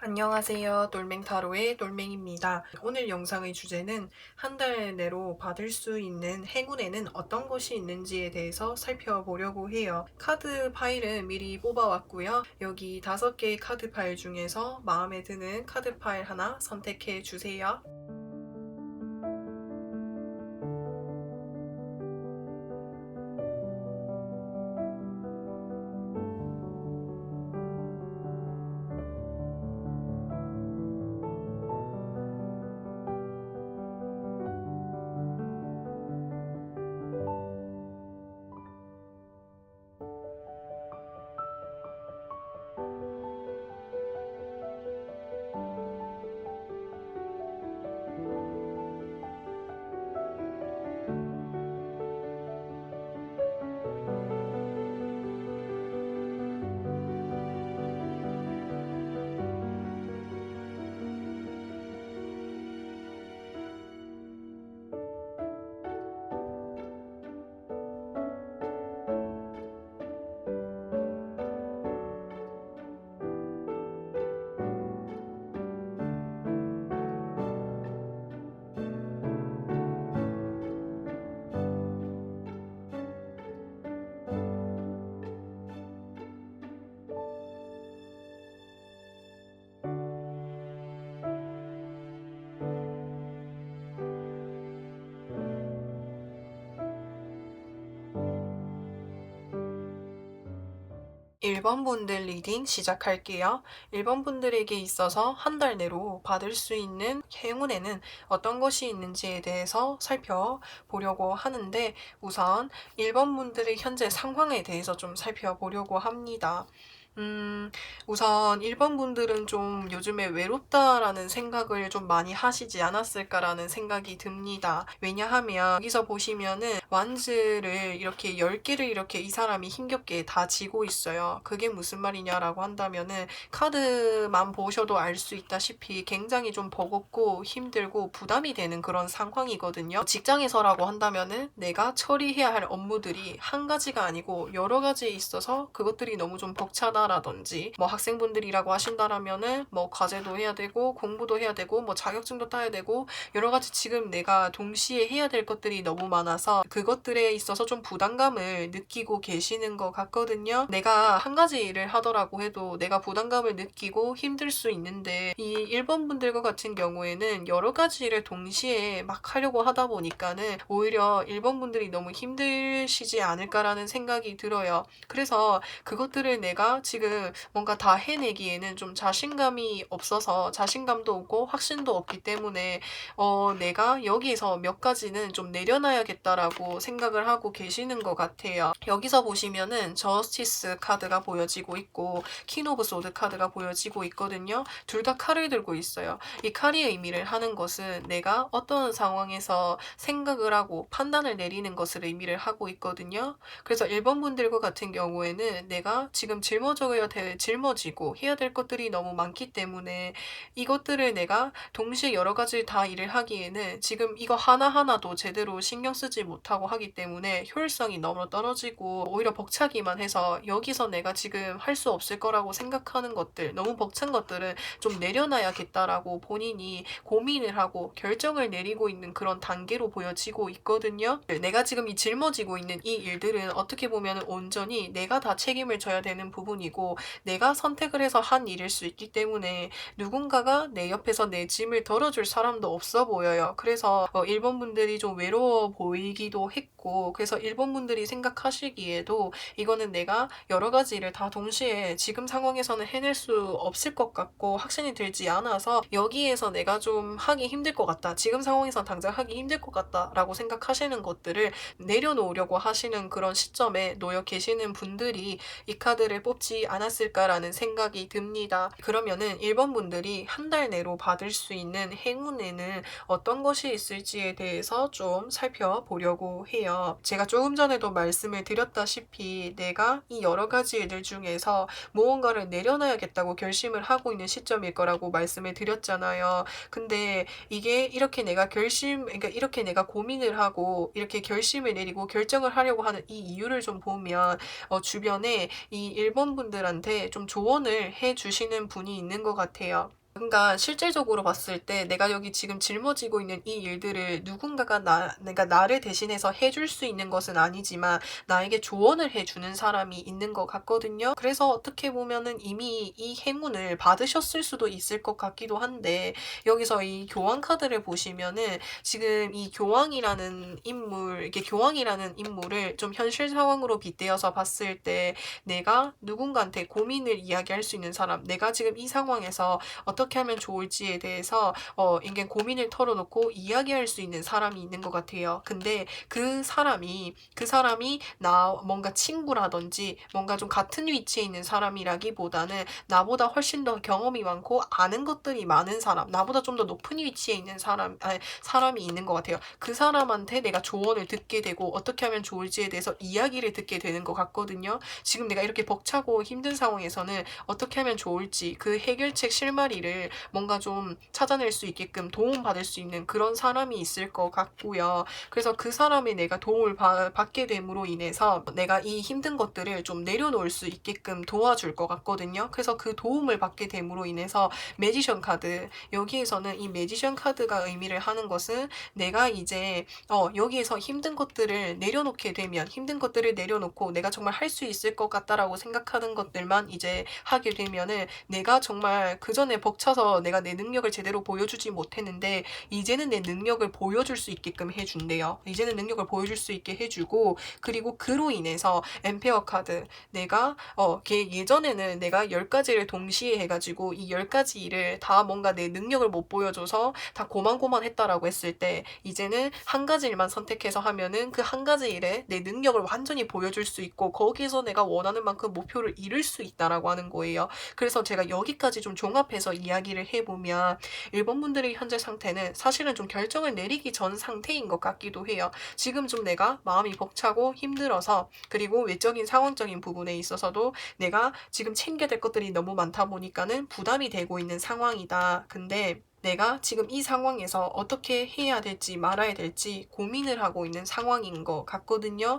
안녕하세요. 놀맹타로의 놀맹입니다. 오늘 영상의 주제는 한 달 내로 받을 수 있는 행운에는 어떤 것이 있는지에 대해서 살펴보려고 해요. 카드 파일은 미리 뽑아왔고요. 여기 5개의 카드 파일 중에서 마음에 드는 카드 파일 하나 선택해 주세요. 1번 분들 리딩 시작할게요. 1번 분들에게 있어서 한 달 내로 받을 수 있는 행운에는 어떤 것이 있는지에 대해서 살펴보려고 하는데, 우선 1번 분들의 현재 상황에 대해서 좀 살펴보려고 합니다. 우선 1번 분들은 좀 요즘에 외롭다라는 생각을 좀 많이 하시지 않았을까라는 생각이 듭니다. 왜냐하면 여기서 보시면은 완즈를 이렇게 10개를 이렇게 이 사람이 힘겹게 다 쥐고 있어요. 그게 무슨 말이냐라고 한다면은 카드만 보셔도 알 수 있다시피 굉장히 좀 버겁고 힘들고 부담이 되는 그런 상황이거든요. 직장에서라고 한다면은 내가 처리해야 할 업무들이 한 가지가 아니고 여러 가지 있어서 그것들이 너무 좀 벅차다라든지, 뭐 학생분들이라고 하신다라면은 뭐 과제도 해야 되고 공부도 해야 되고 뭐 자격증도 따야 되고 여러 가지 지금 내가 동시에 해야 될 것들이 너무 많아서 그것들에 있어서 좀 부담감을 느끼고 계시는 것 같거든요. 내가 한 가지 일을 하더라고 해도 내가 부담감을 느끼고 힘들 수 있는데, 이 1번 분들과 같은 경우에는 여러 가지 일을 동시에 막 하려고 하다 보니까는 오히려 1번 분들이 너무 힘드시지 않을까라는 생각이 들어요. 그래서 그것들을 내가 지금 뭔가 다 해내기에는 좀 자신감이 없어서 자신감도 없고 확신도 없기 때문에 내가 여기에서 몇 가지는 좀 내려놔야겠다라고 생각을 하고 계시는 것 같아요. 여기서 보시면은 저스티스 카드가 보여지고 있고 퀸 오브 소드 카드가 보여지고 있거든요. 둘 다 칼을 들고 있어요. 이 칼이 의미를 하는 것은 내가 어떤 상황에서 생각을 하고 판단을 내리는 것을 의미를 하고 있거든요. 그래서 1번 분들과 같은 경우에는 내가 지금 짊어지고 해야 될 것들이 너무 많기 때문에 이것들을 내가 동시에 여러 가지 다 일을 하기에는 지금 이거 하나하나도 제대로 신경 쓰지 못하고 하기 때문에 효율성이 너무 떨어지고 오히려 벅차기만 해서 여기서 내가 지금 할 수 없을 거라고 생각하는 것들, 너무 벅찬 것들은 좀 내려놔야겠다라고 본인이 고민을 하고 결정을 내리고 있는 그런 단계로 보여지고 있거든요. 내가 지금 이 짊어지고 있는 이 일들은 어떻게 보면 온전히 내가 다 책임을 져야 되는 부분이고 내가 선택을 해서 한 일일 수 있기 때문에 누군가가 내 옆에서 내 짐을 덜어줄 사람도 없어 보여요. 그래서 1번 분들이 좀 외로워 보이기도 했고, 그래서 1번 분들이 생각하시기에도 이거는 내가 여러 가지 일을 다 동시에 지금 상황에서는 해낼 수 없을 것 같고 확신이 들지 않아서 여기에서 내가 좀 하기 힘들 것 같다, 지금 상황에선 당장 하기 힘들 것 같다라고 생각하시는 것들을 내려놓으려고 하시는 그런 시점에 놓여 계시는 분들이 이 카드를 뽑지 않았을까라는 생각이 듭니다. 그러면은 1번 분들이 한 달 내로 받을 수 있는 행운에는 어떤 것이 있을지에 대해서 좀 살펴보려고 해요. 제가 조금 전에도 말씀을 드렸다시피 내가 이 여러 가지 일들 중에서 무언가를 내려놔야겠다고 결심을 하고 있는 시점일 거라고 말씀을 드렸잖아요. 근데 이게 이렇게 그러니까 이렇게 내가 고민을 하고 이렇게 결심을 내리고 결정을 하려고 하는 이 이유를 좀 보면 주변에 이 1번 사람들한테 좀 조언을 해 주시는 분이 있는 것 같아요. 그러니까 실질적으로 봤을 때 내가 여기 지금 짊어지고 있는 이 일들을 누군가가 내가 나를 대신해서 해줄 수 있는 것은 아니지만 나에게 조언을 해 주는 사람이 있는 것 같거든요. 그래서 어떻게 보면은 이미 이 행운을 받으셨을 수도 있을 것 같기도 한데, 여기서 이 교황 카드를 보시면은 지금 이 교황이라는 인물, 이게 교황이라는 인물을 좀 현실 상황으로 빗대어서 봤을 때 내가 누군가한테 고민을 이야기할 수 있는 사람, 내가 지금 이 상황에서 어떻게 하면 좋을지에 대해서 이게 고민을 털어놓고 이야기할 수 있는 사람이 있는 것 같아요. 근데 그 사람이 나 뭔가 친구라든지 뭔가 좀 같은 위치에 있는 사람이라기보다는 나보다 훨씬 더 경험이 많고 아는 것들이 많은 사람, 나보다 좀 더 높은 위치에 있는 사람이 있는 것 같아요. 그 사람한테 내가 조언을 듣게 되고 어떻게 하면 좋을지에 대해서 이야기를 듣게 되는 것 같거든요. 지금 내가 이렇게 벅차고 힘든 상황에서는 어떻게 하면 좋을지 그 해결책 실마리를 뭔가 좀 찾아낼 수 있게끔 도움받을 수 있는 그런 사람이 있을 것 같고요. 그래서 그 사람의 내가 도움을 받게 됨으로 인해서 내가 이 힘든 것들을 좀 내려놓을 수 있게끔 도와줄 것 같거든요. 그래서 그 도움을 받게 됨으로 인해서 매지션 카드, 여기에서는 이 매지션 카드가 의미를 하는 것은 내가 이제 여기에서 힘든 것들을 내려놓게 되면, 힘든 것들을 내려놓고 내가 정말 할 수 있을 것 같다라고 생각하는 것들만 이제 하게 되면은 내가 정말 그전에 벅차서 내가 내 능력을 제대로 보여주지 못했는데 이제는 내 능력을 보여줄 수 있게끔 해준대요. 이제는 능력을 보여줄 수 있게 해주고, 그리고 그로 인해서 엠페어 카드, 내가 예전에는 내가 10가지를 동시에 해가지고 이 10가지 일을 다 뭔가 내 능력을 못 보여줘서 다 고만고만했다라고 했을 때 이제는 한 가지 일만 선택해서 하면은 그 한 가지 일에 내 능력을 완전히 보여줄 수 있고 거기서 내가 원하는 만큼 목표를 이룰 수 있다라고 하는 거예요. 그래서 제가 여기까지 좀 종합해서 이야기를 해보면 일본 분들의 현재 상태는 사실은 좀 결정을 내리기 전 상태인 것 같기도 해요. 지금 좀 내가 마음이 벅차고 힘들어서, 그리고 외적인 상황적인 부분에 있어서도 내가 지금 챙겨야 될 것들이 너무 많다 보니까는 부담이 되고 있는 상황이다. 근데 내가 지금 이 상황에서 어떻게 해야 될지 말아야 될지 고민을 하고 있는 상황인 것 같거든요.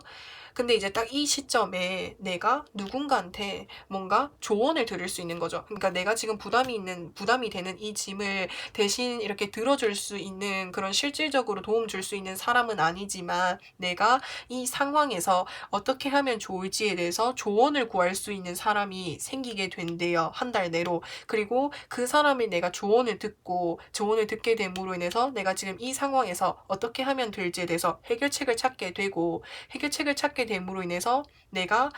근데 이제 딱 이 시점에 내가 누군가한테 뭔가 조언을 들을 수 있는 거죠. 그러니까 내가 지금 부담이 되는 이 짐을 대신 이렇게 들어줄 수 있는, 그런 실질적으로 도움 줄 수 있는 사람은 아니지만 내가 이 상황에서 어떻게 하면 좋을지에 대해서 조언을 구할 수 있는 사람이 생기게 된대요. 한 달 내로. 그리고 그 사람이 내가 조언을 듣게 됨으로 인해서 내가 지금 이 상황에서 어떻게 하면 될지에 대해서 해결책을 찾게 됨으로 인해서 내가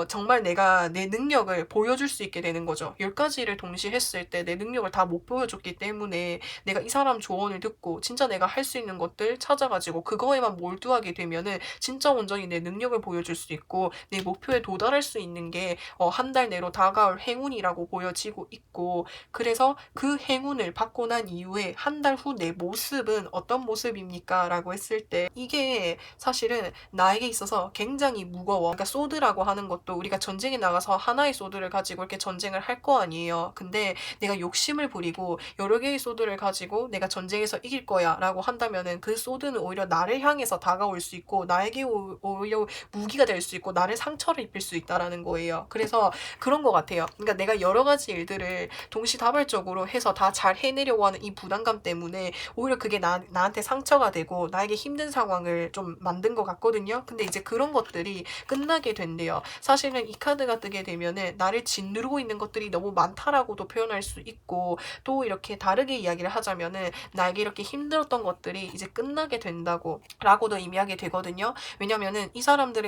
정말 내가 내 능력을 보여줄 수 있게 되는 거죠. 10가지를 동시에 했을 때 내 능력을 다 못 보여줬기 때문에 내가 이 사람 조언을 듣고 진짜 내가 할 수 있는 것들 찾아가지고 그거에만 몰두하게 되면은 진짜 온전히 내 능력을 보여줄 수 있고 내 목표에 도달할 수 있는 게 한 달 내로 다가올 행운이라고 보여지고 있고, 그래서 그 행운을 받고 난 이후에 한 달 후 내 모습은 어떤 모습입니까? 라고 했을 때 이게 사실은 나에게 있어서 굉장히 무거워. 그러니까 소드라고 하는 것도 우리가 전쟁에 나가서 하나의 소드를 가지고 이렇게 전쟁을 할 거 아니에요. 근데 내가 욕심을 부리고 여러 개의 소드를 가지고 내가 전쟁에서 이길 거야 라고 한다면은 그 소드는 오히려 나를 향해서 다가올 수 있고 나에게 오히려 무기가 될 수 있고 나를 상처를 입힐 수 있다라는 거예요. 그래서 그런 것 같아요. 그러니까 내가 여러 가지 일들을 동시다발적으로 해서 다 잘 해내려고 하는 이 부담감 때문에 오히려 그게 나한테 상처가 되고 나에게 힘든 상황을 좀 만든 것 같거든요. 근데 이제 그런 것들이 끝나게 된대요. 사실은 이 카드가 뜨게 되면은 나를 짓누르고 있는 것들이 너무 많다라고도 표현할 수 있고, 또 이렇게 다르게 이야기를 하자면은 나에게 이렇게 힘들었던 것들이 이제 끝나게 된다고 라고도 의미하게 되거든요. 왜냐면은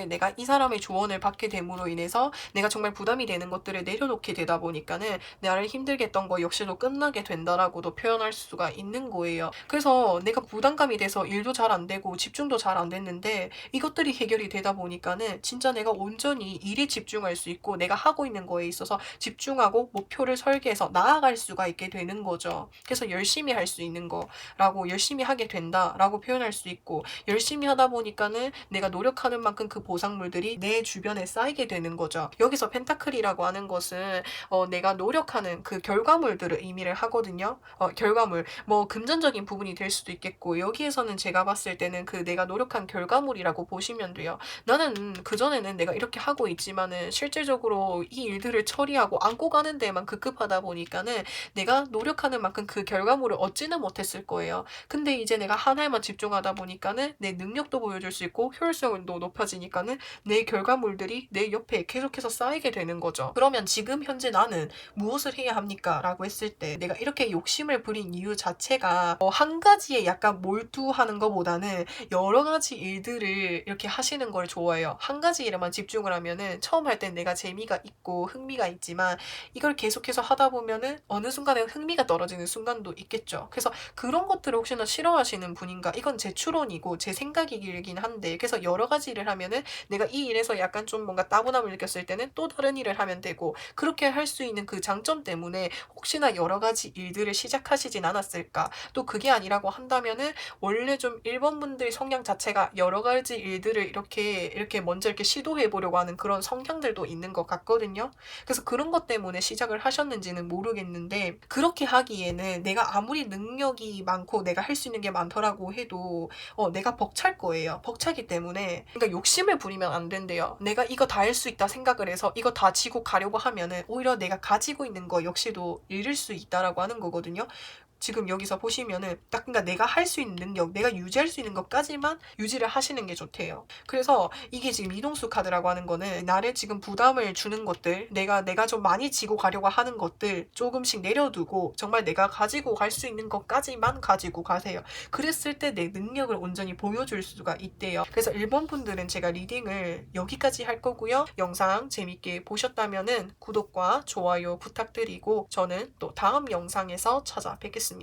내가 이 사람의 조언을 받게 됨으로 인해서 내가 정말 부담이 되는 것들을 내려놓게 되다 보니까는 나를 힘들게 했던 거 역시도 끝나게 된다라고도 표현할 수가 있는 거예요. 그래서 내가 부담감이 돼서 일도 잘 안 되고 집중도 잘 안 됐는데 이것들이 해결이 되다 보니까는 진짜 내가 온전히 일에 집중할 수 있고 내가 하고 있는 거에 있어서 집중하고 목표를 설계해서 나아갈 수가 있게 되는 거죠. 그래서 열심히 할 수 있는 거라고, 열심히 하게 된다라고 표현할 수 있고, 열심히 하다 보니까는 내가 노력하는 만큼 그 보상물들이 내 주변에 쌓이게 되는 거죠. 여기서 펜타클이라고 하는 것은 내가 노력하는 그 결과물들을 의미를 하거든요. 결과물, 뭐 금전적인 부분이 될 수도 있겠고, 여기에서는 제가 봤을 때는 그 내가 노력한 결과물이라고 보시면 돼요. 나는 그전에는 내가 이렇게 하고 있지만은 실질적으로 이 일들을 처리하고 안고 가는 데만 급급하다 보니까는 내가 노력하는 만큼 그 결과물을 얻지는 못했을 거예요. 근데 이제 내가 하나에만 집중하다 보니까는 내 능력도 보여줄 수 있고 효율성도 높아지니까는 내 결과물들이 내 옆에 계속해서 쌓이게 되는 거죠. 그러면 지금 현재 나는 무엇을 해야 합니까? 라고 했을 때 내가 이렇게 욕심을 부린 이유 자체가 한 가지에 약간 몰두하는 것보다는 여러 가지 일들을 이렇게 하시는 걸 좋아해요. 한 가지 일에만 집중을 하면은 처음 할 땐 내가 재미가 있고 흥미가 있지만 이걸 계속해서 하다 보면은 어느 순간에 흥미가 떨어지는 순간도 있겠죠. 그래서 그런 것들을 혹시나 싫어하시는 분인가? 이건 제 추론이고 제 생각이긴 한데, 그래서 여러 가지 일을 하면은 내가 이 일에서 약간 좀 뭔가 따분함을 느꼈을 때는 또 다른 일을 하면 되고, 그렇게 할 수 있는 그 장점 때문에 혹시나 여러 가지 일들을 시작하시진 않았을까? 또 그게 아니라고 한다면은 원래 좀 1번 분들 성향 자체가 여러 가지 일들을 이렇게 먼저 이렇게 시도해 보려고 하는 그런 성향들도 있는 것 같거든요. 그래서 그런 것 때문에 시작을 하셨는지는 모르겠는데, 그렇게 하기에는 내가 아무리 능력이 많고 내가 할 수 있는 게 많더라고 해도 내가 벅찰 거예요. 벅차기 때문에, 그러니까 욕심을 부리면 안 된대요. 내가 이거 다 할 수 있다 생각을 해서 이거 다 지고 가려고 하면은 오히려 내가 가지고 있는 거 역시도 잃을 수 있다라고 하는 거거든요. 지금 여기서 보시면은 딱, 그러니까 내가 할 수 있는 능력, 내가 유지할 수 있는 것까지만 유지를 하시는 게 좋대요. 그래서 이게 지금 이동수 카드라고 하는 거는 나를 지금 부담을 주는 것들, 내가 좀 많이 지고 가려고 하는 것들 조금씩 내려두고 정말 내가 가지고 갈 수 있는 것까지만 가지고 가세요. 그랬을 때 내 능력을 온전히 보여줄 수가 있대요. 그래서 1번 분들은 제가 리딩을 여기까지 할 거고요. 영상 재밌게 보셨다면은 구독과 좋아요 부탁드리고 저는 또 다음 영상에서 찾아뵙겠습니다.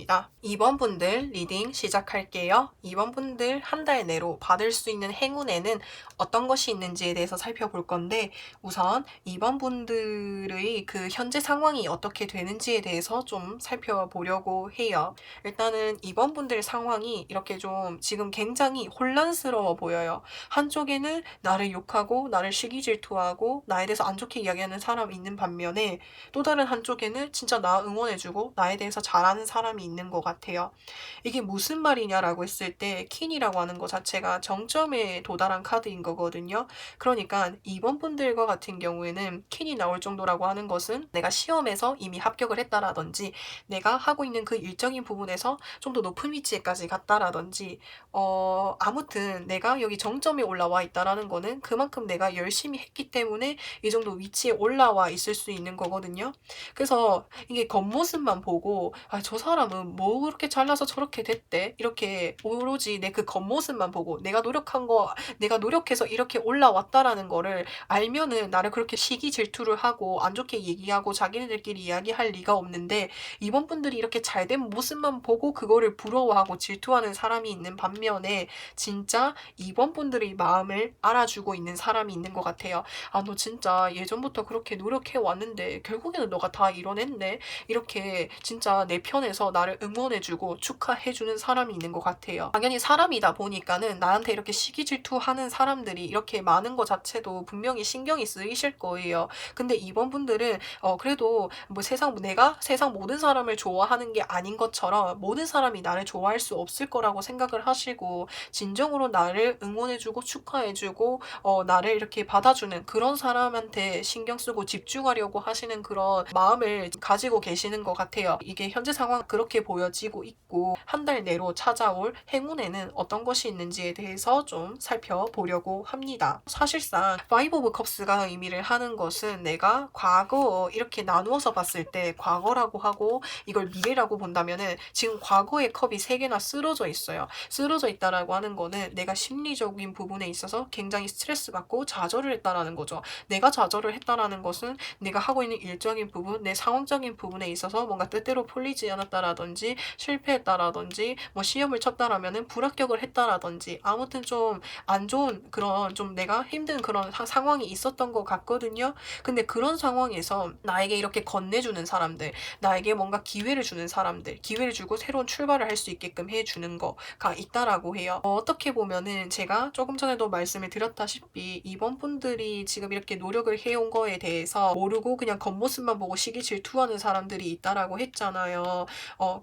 2번 분들 리딩 시작할게요. 2번 분들 한 달 내로 받을 수 있는 행운에는 어떤 것이 있는지에 대해서 살펴볼 건데, 우선 2번 분들의 그 현재 상황이 어떻게 되는지에 대해서 좀 살펴보려고 해요. 일단은 2번 분들 상황이 이렇게 좀 지금 굉장히 혼란스러워 보여요. 한쪽에는 나를 욕하고 나를 시기 질투하고 나에 대해서 안 좋게 이야기하는 사람이 있는 반면에, 또 다른 한쪽에는 진짜 나 응원해주고 나에 대해서 잘하는 사람이 있는 것 같아요. 이게 무슨 말이냐라고 했을 때 퀸이라고 하는 것 자체가 정점에 도달한 카드인 거거든요. 그러니까 2번 분들과 같은 경우에는 퀸이 나올 정도라고 하는 것은 내가 시험에서 이미 합격을 했다라든지 내가 하고 있는 그 일적인 부분에서 좀 더 높은 위치에까지 갔다라든지, 아무튼 내가 여기 정점에 올라와 있다라는 거는 그만큼 내가 열심히 했기 때문에 이 정도 위치에 올라와 있을 수 있는 거거든요. 그래서 이게 겉모습만 보고 저 사람은 뭐 그렇게 잘나서 저렇게 됐대, 이렇게 오로지 내 그 겉모습만 보고 내가 노력해서 이렇게 올라왔다라는 거를 알면은 나를 그렇게 시기 질투를 하고 안 좋게 얘기하고 자기네들끼리 이야기할 리가 없는데, 이번 분들이 이렇게 잘된 모습만 보고 그거를 부러워하고 질투하는 사람이 있는 반면에 진짜 이번 분들의 마음을 알아주고 있는 사람이 있는 것 같아요. 너 진짜 예전부터 그렇게 노력해 왔는데 결국에는 너가 다 이뤄냈네, 이렇게 진짜 내 편에서 나를 응원해주고 축하해주는 사람이 있는 것 같아요. 당연히 사람이다 보니까는 나한테 이렇게 시기 질투하는 사람들이 이렇게 많은 것 자체도 분명히 신경이 쓰이실 거예요. 근데 이번 분들은 그래도 뭐 내가 세상 모든 사람을 좋아하는 게 아닌 것처럼 모든 사람이 나를 좋아할 수 없을 거라고 생각을 하시고 진정으로 나를 응원해주고 축하해주고 나를 이렇게 받아주는 그런 사람한테 신경 쓰고 집중하려고 하시는 그런 마음을 가지고 계시는 것 같아요. 이게 현재 상황 그렇게 보여지고 있고, 한 달 내로 찾아올 행운에는 어떤 것이 있는지에 대해서 좀 살펴보려고 합니다. 사실상 파이브 오브 컵스가 의미를 하는 것은 내가 과거 이렇게 나누어서 봤을 때 과거라고 하고 이걸 미래라고 본다면은 지금 과거의 컵이 3개나 쓰러져 있어요. 쓰러져 있다라고 하는 거는 내가 심리적인 부분에 있어서 굉장히 스트레스 받고 좌절을 했다라는 거죠. 내가 좌절을 했다라는 것은 내가 하고 있는 일적인 부분, 내 상황적인 부분에 있어서 뭔가 뜻대로 풀리지 않았다라든지 실패했다라든지 뭐 시험을 쳤다라면은 불합격을 했다라든지 아무튼 좀 안 좋은 그런 좀 내가 힘든 그런 상황이 있었던 것 같거든요. 근데 그런 상황에서 나에게 이렇게 건네주는 사람들, 나에게 뭔가 기회를 주는 사람들, 기회를 주고 새로운 출발을 할 수 있게끔 해주는 거가 있다라고 해요. 어떻게 보면은 제가 조금 전에도 말씀을 드렸다시피 이번 분들이 지금 이렇게 노력을 해온 거에 대해서 모르고 그냥 겉모습만 보고 시기 질투하는 사람들이 있다라고 했잖아요.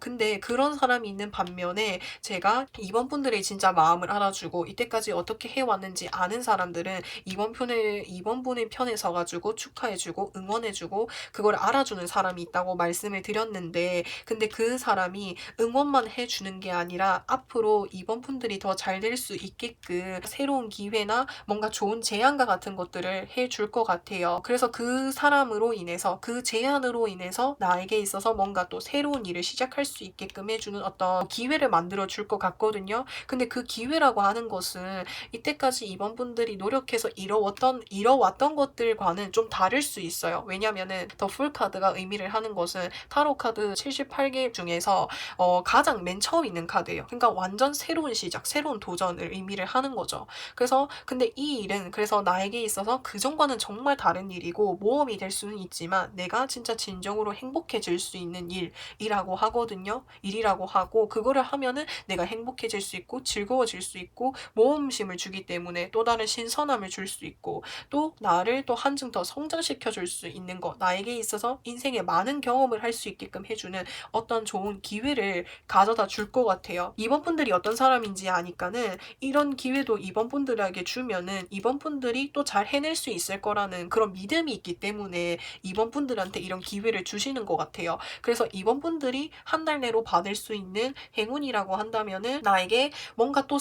근데 그런 사람이 있는 반면에 제가 이번 분들의 진짜 마음을 알아주고 이때까지 어떻게 해왔는지 아는 사람들은 이번 분의 편에 서가지고 축하해주고 응원해주고 그걸 알아주는 사람이 있다고 말씀을 드렸는데, 근데 그 사람이 응원만 해주는 게 아니라 앞으로 이번 분들이 더 잘 될 수 있게끔 새로운 기회나 뭔가 좋은 제안과 같은 것들을 해줄 것 같아요. 그래서 그 사람으로 인해서, 그 제안으로 인해서 나에게 있어서 뭔가 또 새로운 일을 시작할 수 있게끔 해주는 어떤 기회를 만들어 줄 것 같거든요. 근데 그 기회라고 하는 것은 이때까지 이번 분들이 노력해서 이뤄왔던 것들과는 좀 다를 수 있어요. 왜냐면은 더 풀 카드가 의미를 하는 것은 타로 카드 78개 중에서 가장 맨 처음 있는 카드예요. 그러니까 완전 새로운 시작, 새로운 도전을 의미를 하는 거죠. 그래서 근데 이 일은 그래서 나에게 있어서 그전과는 정말 다른 일이고 모험이 될 수는 있지만 내가 진짜 진정으로 행복해질 수 있는 일이라고 하거든요. 일이라고 하고 그거를 하면은 내가 행복해질 수 있고 즐거워질 수 있고 모험심을 주기 때문에 또 다른 신선함을 줄 수 있고 또 나를 또 한층 더 성장시켜 줄 수 있는 것, 나에게 있어서 인생에 많은 경험을 할 수 있게끔 해주는 어떤 좋은 기회를 가져다 줄 것 같아요. 이번 분들이 어떤 사람인지 아니까는 이런 기회도 이번 분들에게 주면은 이번 분들이 또 잘 해낼 수 있을 거라는 그런 믿음이 있기 때문에 이번 분들한테 이런 기회를 주시는 것 같아요. 그래서 이번 분들이 한 달 내로 받을 수 있는 행운이라고 한다면은 나에게 뭔가 또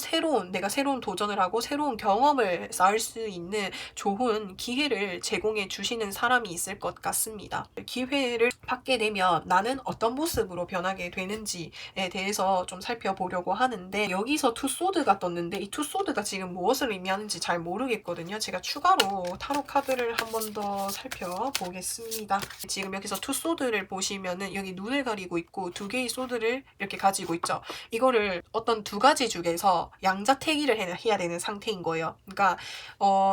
내가 새로운 도전을 하고 새로운 경험을 쌓을 수 있는 좋은 기회를 제공해 주시는 사람이 있을 것 같습니다. 기회를 받게 되면 나는 어떤 모습으로 변하게 되는지에 대해서 좀 살펴보려고 하는데, 여기서 투소드가 떴는데 이 투소드가 지금 무엇을 의미하는지 잘 모르겠거든요. 제가 추가로 타로 카드를 한 번 더 살펴보겠습니다. 지금 여기서 투소드를 보시면은 여기 눈을 가리고 있고 두 개의 소드를 이렇게 가지고 있죠. 이거를 어떤 두 가지 중에서 양자택일을 해야 되는 상태인 거예요. 그러니까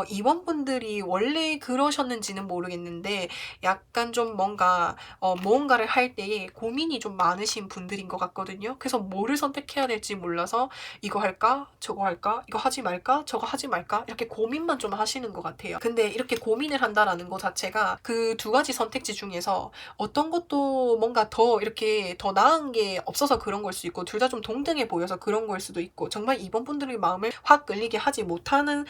이번 분들이 원래 그러셨는지는 모르겠는데 약간 좀 뭔가 무언가를 할 때에 고민이 좀 많으신 분들인 것 같거든요. 그래서 뭐를 선택해야 될지 몰라서 이거 할까? 저거 할까? 이거 하지 말까? 저거 하지 말까? 이렇게 고민만 좀 하시는 것 같아요. 근데 이렇게 고민을 한다라는 것 자체가 그 두 가지 선택지 중에서 어떤 것도 뭔가 이렇게 더 나은 게 없어서 그런 걸 수 있고 둘 다 좀 동등해 보여서 그런 걸 수도 있고 정말 이번 분들의 마음을 확 끌리게 하지 못한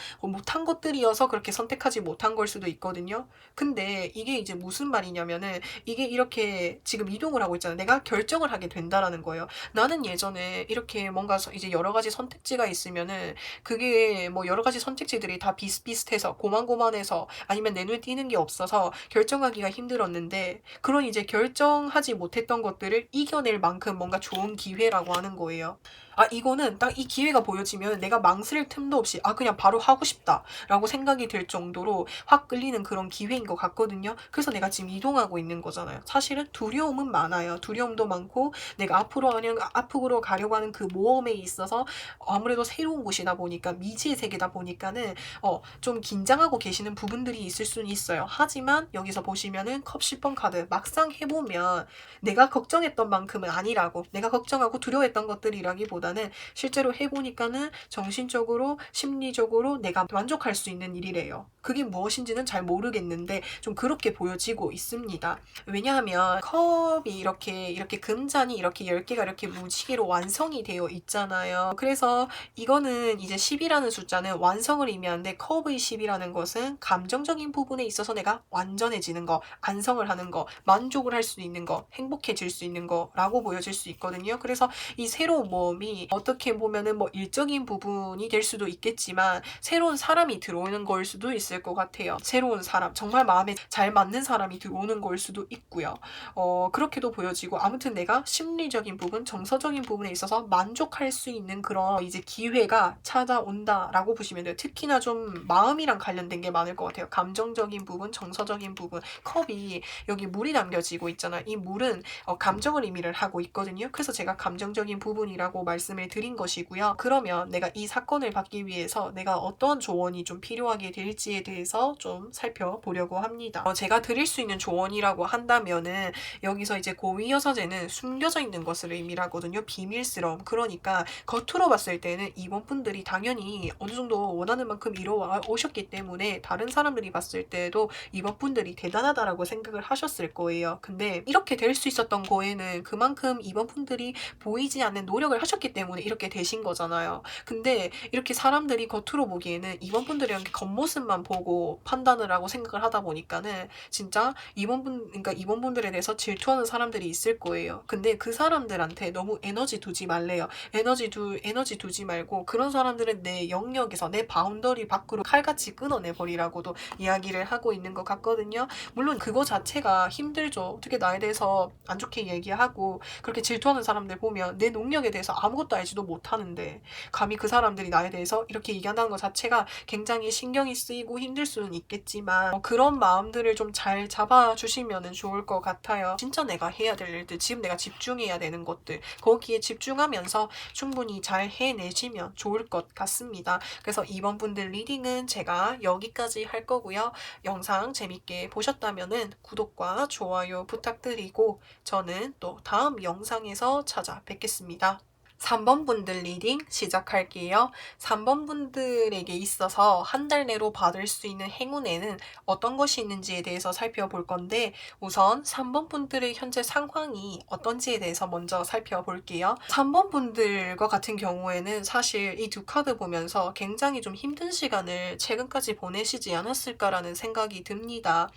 것들이어서 그렇게 선택하지 못한 걸 수도 있거든요. 근데 이게 이제 무슨 말이냐면은 이게 이렇게 지금 이동을 하고 있잖아요. 내가 결정을 하게 된다라는 거예요. 나는 예전에 이렇게 뭔가 이제 여러 가지 선택지가 있으면은 그게 뭐 여러 가지 선택지들이 다 비슷비슷해서 고만고만해서 아니면 내 눈에 띄는 게 없어서 결정하기가 힘들었는데, 그런 이제 결정하지 못했던 것들을 이겨낼 만큼 뭔가 좋은 기회라고 하는 거예요. 이거는 딱 이 기회가 보여지면 내가 망설일 틈도 없이 그냥 바로 하고 싶다라고 생각이 들 정도로 확 끌리는 그런 기회인 것 같거든요. 그래서 내가 지금 이동하고 있는 거잖아요. 사실은 두려움은 많아요. 두려움도 많고 내가 앞으로 가려고 하는 그 모험에 있어서 아무래도 새로운 곳이다 보니까 미지의 세계다 보니까는 좀 긴장하고 계시는 부분들이 있을 수는 있어요. 하지만 여기서 보시면은 컵 10번 카드 막상 해보면 내가 걱정했던 만큼은 아니라고, 내가 걱정하고 두려워했던 것들이라기보다는 실제로 해보니까는 정신적으로 심리적으로 내가 만족할 수 있는 일이래요. 그게 무엇인지는 잘 모르겠는데 좀 그렇게 보여지고 있습니다. 왜냐하면 컵이 이렇게 금잔이 이렇게 10개가 이렇게 무지개로 완성이 되어 있잖아요. 그래서 이거는 이제 10이라는 숫자는 완성을 의미하는데 컵의 10이라는 것은 감정적인 부분에 있어서 내가 완전해지는 거, 안성을 하는 거, 만족을 할 수 있는 거, 행복해질 수 있는 거라고 보여질 수 있거든요. 그래서 이 새로운 모험이 어떻게 보면은 뭐 일적인 부분이 될 수도 있겠지만 새로운 사람이 들어오는 걸 수도 있을 것 같아요. 새로운 사람, 정말 마음에 잘 맞는 사람이 들어오는 걸 수도 있고요. 그렇게도 보여지고 아무튼 내가 심리적인 부분, 정서적인 부분에 있어서 만족할 수 있는 그런 이제 기회가 찾아온다라고 보시면 돼요. 특히나 좀 마음이랑 관련된 게 많을 것 같아요. 감정적인 부분, 정서적인 부분. 컵이 여기 물이 담겨지고 있잖아요. 이 물은 감정을 의미를 하고 있거든요. 그래서 제가 감정적인 부분이라고 말씀을 드린 것이고요. 그러면 내가 이 사건을 받기 위해서 내가 어떤 조언이 좀 필요하게 될지에 대해서 좀 살펴보려고 합니다. 제가 드릴 수 있는 조언이라고 한다면은 여기서 이제 고위여사제는 숨겨져 있는 것을 의미하거든요. 비밀스러움. 그러니까 겉으로 봤을 때는 이번 분들이 당연히 어느 정도 원하는 만큼 이뤄와 오셨기 때문에 다른 사람들이 봤을 때도 이번 분들이 대단하다라고 생각을 하셨을 거예요. 근데 이렇게 될 수 있었던 거에는 그만큼 이번 분들이 보이지 않는 노력을 하셨기 때문에 이렇게 되신 거잖아요. 근데 이렇게 사람들이 겉으로 보기에는 이번 분들이 이렇게 겉모습만 보고 판단을 하고 생각을 하다 보니까는 진짜 그러니까 이번 분들에 대해서 질투하는 사람들이 있을 거예요. 근데 그 사람들한테 너무 에너지 두지 말래요. 에너지 두지 말고 그런 사람들은 내 영역에서 내 바운더리 밖으로 칼같이 끊어내 버리라고도 이야기를 하고 있는 것 같거든요. 물론 그거 자체가 힘들죠. 어떻게 나에 대해서 안 좋게 얘기하고 그렇게 질투하는 사람들 보면 내 능력에 대해서 아무것도 알지도 못하는데 감히 그 사람들이 나에 대해서 이렇게 얘기한다는 것 자체가 굉장히 신경이 쓰이고 힘들 수는 있겠지만 그런 마음들을 좀 잘 잡아주시면 좋을 것 같아요. 진짜 내가 해야 될 일들, 지금 내가 집중해야 되는 것들 거기에 집중하면서 충분히 잘 해내시면 좋을 것 같습니다. 그래서 이번 분들 리딩은 제가 여기까지 할 거고요. 영상 재밌게 보셨다면 구독과 좋아요 부탁드리고 저는 또 다음 영상에서 찾아뵙겠습니다. 3번 분들 리딩 시작할게요. 3번 분들에게 있어서 한 달 내로 받을 수 있는 행운에는 어떤 것이 있는지에 대해서 살펴볼 건데 우선 3번 분들의 현재 상황이 어떤지에 대해서 먼저 살펴볼게요. 3번 분들과 같은 경우에는 사실 이 두 카드 보면서 굉장히 좀 힘든 시간을 최근까지 보내시지 않았을까라는 생각이 듭니다.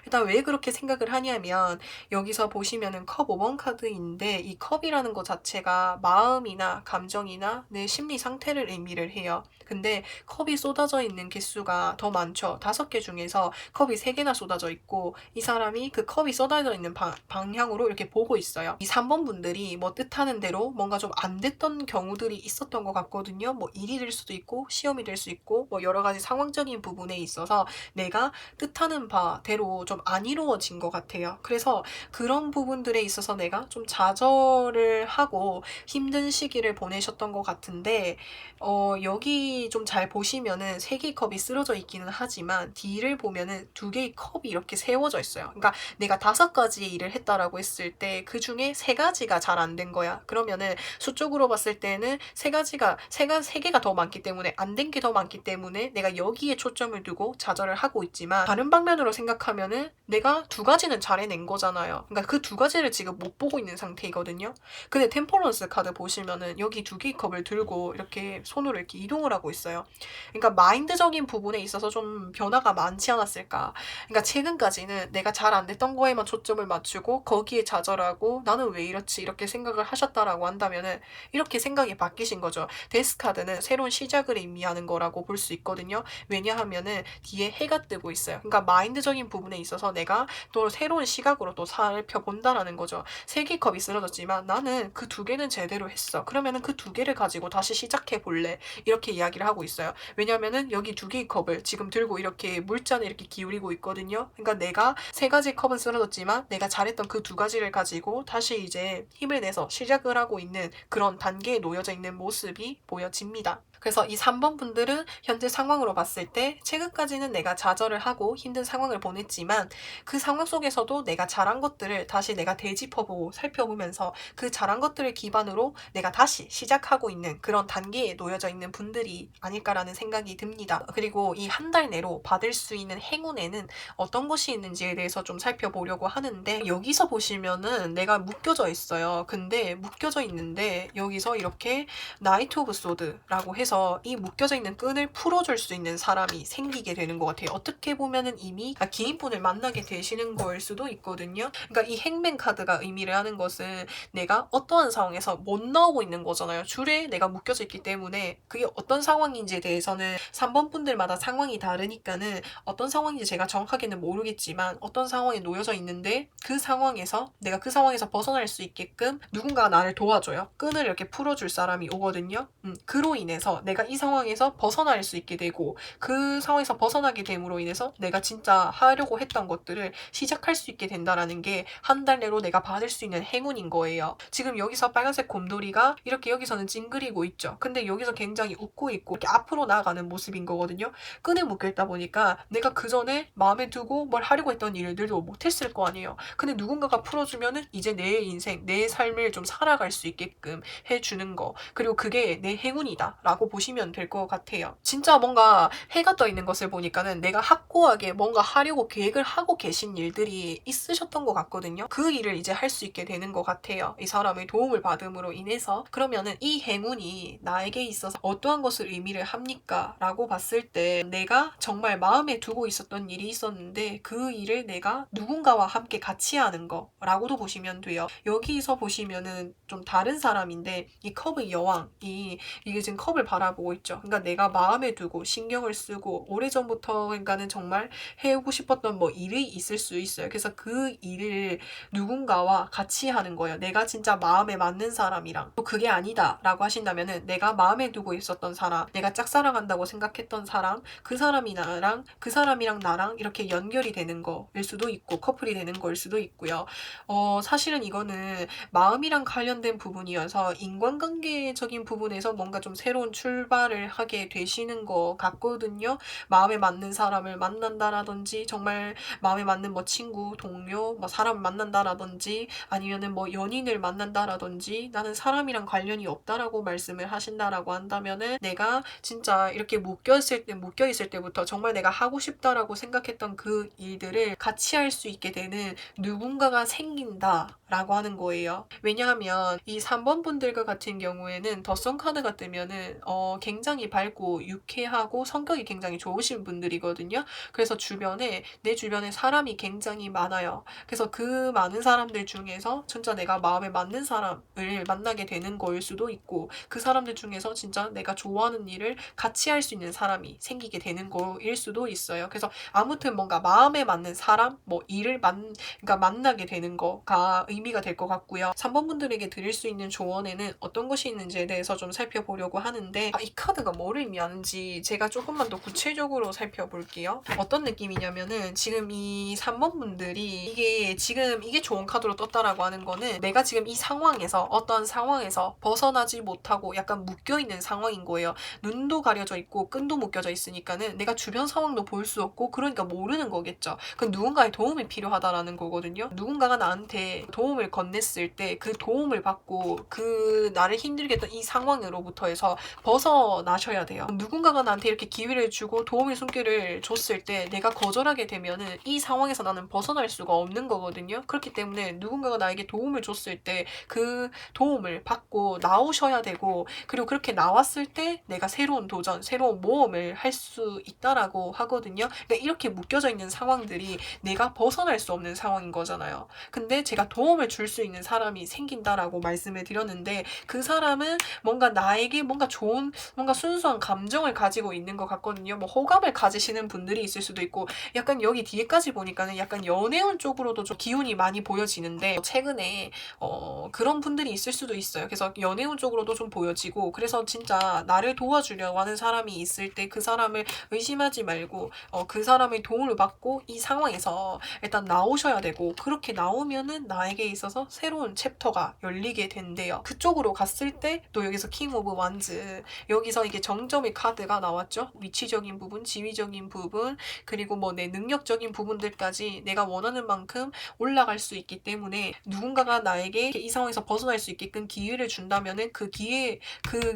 일단 왜 그렇게 생각을 하냐면 여기서 보시면은 컵 5번 카드인데 이 컵이라는 것 자체가 마음이나 감정이나 내 심리 상태를 의미를 해요. 근데 컵이 쏟아져 있는 개수가 더 많죠. 5개 중에서 컵이 3개나 쏟아져 있고 이 사람이 그 컵이 쏟아져 있는 방향으로 이렇게 보고 있어요. 이 3번 분들이 뭐 뜻하는 대로 뭔가 좀 안 됐던 경우들이 있었던 것 같거든요. 뭐 일이 될 수도 있고 시험이 될 수 있고 뭐 여러 가지 상황적인 부분에 있어서 내가 뜻하는 바대로 좀 안 이루어진 것 같아요. 그래서 그런 부분들에 있어서 내가 좀 좌절을 하고 힘든 시기를 보내셨던 것 같은데 여기 좀 잘 보시면은 3개의 컵이 쓰러져 있기는 하지만 뒤를 보면은 2개의 컵이 이렇게 세워져 있어요. 그러니까 내가 5가지의 일을 했다라고 했을 때 그 중에 3가지가 잘 안 된 거야. 그러면은 수적으로 봤을 때는 3개가 더 많기 때문에 안 된 게 더 많기 때문에 내가 여기에 초점을 두고 좌절을 하고 있지만 다른 방면으로 생각하면은 내가 2가지는 잘 해낸 거잖아요. 그러니까 그 2가지를 지금 못 보고 있는 상태이거든요. 근데 템퍼런스 카드 보시면은 여기 2개의 컵을 들고 이렇게 손으로 이렇게 이동을 하고 있어요. 그러니까 마인드적인 부분에 있어서 좀 변화가 많지 않았을까. 그러니까 최근까지는 내가 잘 안 됐던 거에만 초점을 맞추고 거기에 좌절하고 나는 왜 이렇지 이렇게 생각을 하셨다라고 한다면은 이렇게 생각이 바뀌신 거죠. 데스 카드는 새로운 시작을 의미하는 거라고 볼 수 있거든요. 왜냐하면은 뒤에 해가 뜨고 있어요. 그러니까 마인드적인 부분에 있어서 내가 또 새로운 시각으로 또 살펴본다라는 거죠. 3개 컵이 쓰러졌지만 나는 그 2개는 제대로 했어. 그러면은 그 2개를 가지고 다시 시작해 볼래. 이렇게 이야기를 하고 있어요. 왜냐면은 여기 2개의 컵을 지금 들고 이렇게 물잔에 이렇게 기울이고 있거든요. 그러니까 내가 3가지 컵은 쓰러졌지만 내가 잘했던 그 2가지를 가지고 다시 이제 힘을 내서 시작을 하고 있는 그런 단계에 놓여져 있는 모습이 보여집니다. 그래서 이 3번 분들은 현재 상황으로 봤을 때 최근까지는 내가 좌절을 하고 힘든 상황을 보냈지만 그 상황 속에서도 내가 잘한 것들을 다시 내가 되짚어보고 살펴보면서 그 잘한 것들을 기반으로 내가 다시 시작하고 있는 그런 단계에 놓여져 있는 분들이 아닐까라는 생각이 듭니다. 그리고 이 한 달 내로 받을 수 있는 행운에는 어떤 것이 있는지에 대해서 좀 살펴보려고 하는데 여기서 보시면은 내가 묶여져 있어요. 근데 묶여져 있는데 여기서 이렇게 나이트 오브 소드라고 해서 이 묶여져 있는 끈을 풀어줄 수 있는 사람이 생기게 되는 것 같아요. 어떻게 보면은 이미 기인분을 만나게 되시는 거일 수도 있거든요. 그러니까 이 행맨 카드가 의미를 하는 것은 내가 어떠한 상황에서 못 나오고 있는 거잖아요. 줄에 내가 묶여져 있기 때문에 그게 어떤 상황인지에 대해서는 3번 분들마다 상황이 다르니까는 어떤 상황인지 제가 정확하게는 모르겠지만 어떤 상황에 놓여져 있는데 그 상황에서 내가 그 상황에서 벗어날 수 있게끔 누군가가 나를 도와줘요. 끈을 이렇게 풀어줄 사람이 오거든요. 그로 인해서 내가 이 상황에서 벗어날 수 있게 되고 그 상황에서 벗어나게 됨으로 인해서 내가 진짜 하려고 했던 것들을 시작할 수 있게 된다라는 게 한 달 내로 내가 받을 수 있는 행운인 거예요. 지금 여기서 빨간색 곰돌이가 내가 이렇게 여기서는 찡그리고 있죠. 근데 여기서 굉장히 웃고 있고 이렇게 앞으로 나아가는 모습인 거거든요. 끈에 묶여있다 보니까 내가 그 전에 마음에 두고 뭘 하려고 했던 일들도 못했을 거 아니에요. 근데 누군가가 풀어주면은 이제 내 인생, 내 삶을 좀 살아갈 수 있게끔 해주는 거. 그리고 그게 내 행운이다 라고 보시면 될 것 같아요. 진짜 뭔가 해가 떠 있는 것을 보니까는 내가 확고하게 뭔가 하려고 계획을 하고 계신 일들이 있으셨던 것 같거든요. 그 일을 이제 할 수 있게 되는 것 같아요. 이 사람의 도움을 받음으로 인해서. 그러면은 이 행운이 나에게 있어서 어떠한 것을 의미를 합니까? 라고 봤을 때 내가 정말 마음에 두고 있었던 일이 있었는데 그 일을 내가 누군가와 함께 같이 하는 거라고도 보시면 돼요. 여기서 보시면은 좀 다른 사람인데 이 컵의 여왕이 이게 지금 컵을 바라보고 있죠. 그러니까 내가 마음에 두고 신경을 쓰고 오래전부터 그러니까는 정말 해오고 싶었던 뭐 일이 있을 수 있어요. 그래서 그 일을 누군가와 같이 하는 거예요. 내가 진짜 마음에 맞는 사람이랑. 또 그게 아니다 라고 하신다면은 내가 마음에 두고 있었던 사람, 내가 짝사랑한다고 생각했던 사람, 그 사람이랑 나랑 이렇게 연결이 되는 거일 수도 있고 커플이 되는 거일 수도 있고요. 사실은 이거는 마음이랑 관련된 부분이어서 인간관계적인 부분에서 뭔가 좀 새로운 출발을 하게 되시는 것 같거든요. 마음에 맞는 사람을 만난다라든지 정말 마음에 맞는 뭐 친구, 동료, 뭐 사람을 만난다라든지 아니면은 뭐 연인을 만난다라든지 나는 사람이랑 관련이 없다라고 말씀을 하신다라고 한다면은 내가 진짜 이렇게 묶여 있을 때부터 정말 내가 하고 싶다라고 생각했던 그 일들을 같이 할 수 있게 되는 누군가가 생긴다라고 하는 거예요. 왜냐하면 이 3번 분들과 같은 경우에는 더선 카드가 뜨면은 굉장히 밝고 유쾌하고 성격이 굉장히 좋으신 분들이거든요. 그래서 내 주변에 사람이 굉장히 많아요. 그래서 그 많은 사람들 중에서 진짜 내가 마음에 맞는 사람을 만나게 되는 거일 수도 있고 그 사람들 중에서 진짜 내가 좋아하는 일을 같이 할 수 있는 사람이 생기게 되는 거일 수도 있어요. 그래서 아무튼 뭔가 마음에 맞는 사람, 뭐 일을 그러니까 만나게 되는 거가 의미가 될 것 같고요. 3번 분들에게 드릴 수 있는 조언에는 어떤 것이 있는지에 대해서 좀 살펴보려고 하는데 이 카드가 뭐를 의미하는지 제가 조금만 더 구체적으로 살펴볼게요. 어떤 느낌이냐면은 지금 이 3번 분들이 이게 좋은 카드로 떴다라고 하는 거는 내가 지금 이 상황에서 어떤 상황에서 벗어나지 못하고 약간 묶여있는 상황인 거예요. 눈도 가려져 있고 끈도 묶여져 있으니까는 내가 주변 상황도 볼 수 없고 그러니까 모르는 거겠죠. 그 누군가의 도움이 필요하다라는 거거든요. 누군가가 나한테 도움을 건넸을 때 그 도움을 받고 그 나를 힘들게 했던 이 상황으로부터 해서 벗어나셔야 돼요. 누군가가 나한테 이렇게 기회를 주고 도움의 손길을 줬을 때 내가 거절하게 되면은 이 상황에서 나는 벗어날 수가 없는 거거든요. 그렇기 때문에 누군가가 나에게 도움을 줬을 때 그 도움을 받고 나오셔야 되고 그리고 그렇게 나왔을 때 내가 새로운 도전, 새로운 모험을 할 수 있다라고 하거든요. 그러니까 이렇게 묶여져 있는 상황들이 내가 벗어날 수 없는 상황인 거잖아요. 근데 제가 도움을 줄 수 있는 사람이 생긴다라고 말씀을 드렸는데 그 사람은 뭔가 나에게 뭔가 좋은 뭔가 순수한 감정을 가지고 있는 것 같거든요. 뭐 호감을 가지시는 분들이 있을 수도 있고 약간 여기 뒤에까지 보니까는 약간 연애운 쪽으로도 좀 기운이 많이 보여지는데 최근에 그런 분들이 있을 수도 있어요. 그래서 연애운 쪽으로도 좀 보여지고 그래서 진짜 나를 도와주려고 하는 사람이 있을 때 그 사람을 의심하지 말고 그 사람의 도움을 받고 이 상황에서 일단 나오셔야 되고 그렇게 나오면은 나에게 있어서 새로운 챕터가 열리게 된대요. 그쪽으로 갔을 때 또 여기서 킹 오브 완즈 여기서 이게 정점의 카드가 나왔죠. 위치적인 부분, 지위적인 부분 그리고 뭐 내 능력적인 부분들까지 내가 원하는 만큼 올라갈 수 있기 때문에 누군가가 나에게 이 상황에서 벗어날 수 있게끔 기회를 준다면은 그